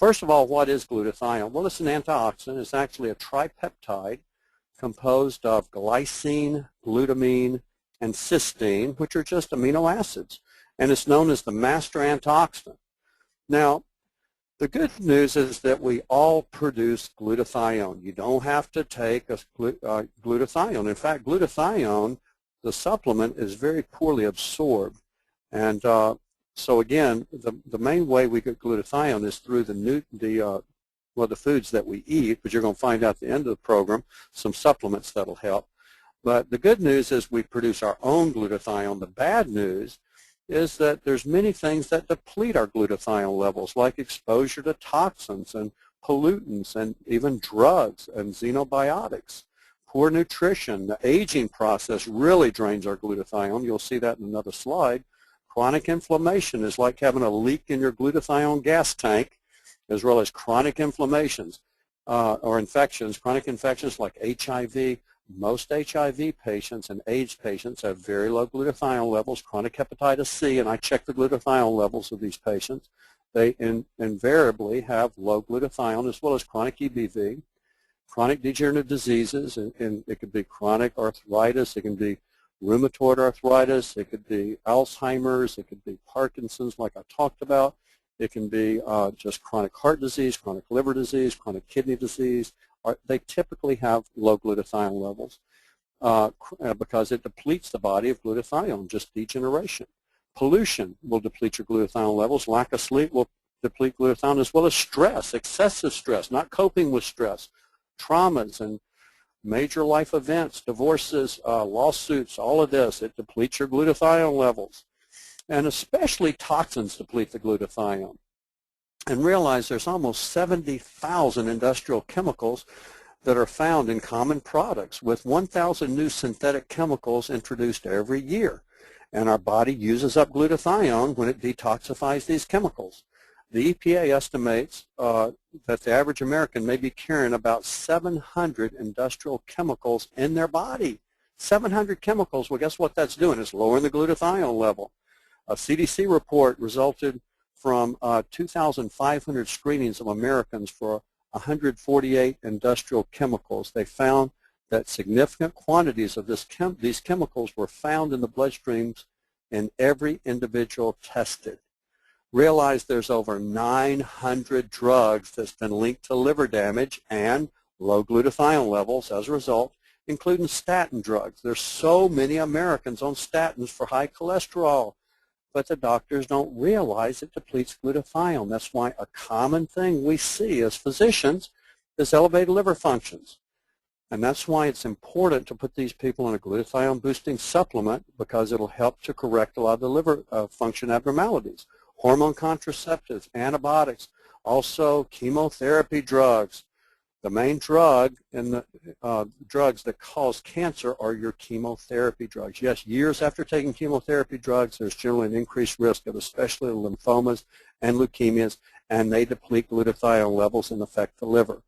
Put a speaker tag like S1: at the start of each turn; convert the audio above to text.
S1: First of all, what is glutathione? Well, it's an antioxidant. It's actually a tripeptide composed of glycine, glutamine, and cysteine, which are just amino acids. And it's known as the master antioxidant. Now, the good news is that we all produce glutathione. You don't have to take a glutathione. In fact, glutathione, the supplement, is very poorly absorbed. And so again, the main way we get glutathione is through the foods that we eat, but you're going to find out at the end of the program some supplements that'll help. But the good news is we produce our own glutathione. The bad news is that there's many things that deplete our glutathione levels, like exposure to toxins and pollutants and even drugs and xenobiotics. Poor nutrition, the aging process really drains our glutathione. You'll see that in another slide. Chronic inflammation is like having a leak in your glutathione gas tank, as well as chronic inflammations or infections. Chronic infections like HIV. Most HIV patients and AIDS patients have very low glutathione levels, chronic hepatitis C, and I check the glutathione levels of these patients. They invariably have low glutathione, as well as chronic EBV, chronic degenerative diseases, and it could be chronic arthritis, it can be rheumatoid arthritis, it could be Alzheimer's, it could be Parkinson's like I talked about, it can be just chronic heart disease, chronic liver disease, chronic kidney disease. They typically have low glutathione levels because it depletes the body of glutathione, just degeneration. Pollution will deplete your glutathione levels. Lack of sleep will deplete glutathione, as well as stress, excessive stress, not coping with stress, traumas and major life events, divorces, lawsuits, all of this. It depletes your glutathione levels. And especially toxins deplete the glutathione. And realize there's almost 70,000 industrial chemicals that are found in common products, with 1,000 new synthetic chemicals introduced every year. And our body uses up glutathione when it detoxifies these chemicals. The EPA estimates that the average American may be carrying about 700 industrial chemicals in their body. 700 chemicals. Well, guess what that's doing? It's lowering the glutathione level. A CDC report resulted from 2,500 screenings of Americans for 148 industrial chemicals. They found that significant quantities of these chemicals were found in the bloodstreams in every individual tested. Realize there's over 900 drugs that's been linked to liver damage and low glutathione levels as a result, including statin drugs. There's so many Americans on statins for high cholesterol, but the doctors don't realize it depletes glutathione. That's why a common thing we see as physicians is elevated liver functions. And that's why it's important to put these people on a glutathione boosting supplement, because it'll help to correct a lot of the liver function abnormalities. Hormone contraceptives, antibiotics, also chemotherapy drugs. The main drug and the drugs that cause cancer are your chemotherapy drugs. Yes, years after taking chemotherapy drugs, there's generally an increased risk of especially lymphomas and leukemias, and they deplete glutathione levels and affect the liver.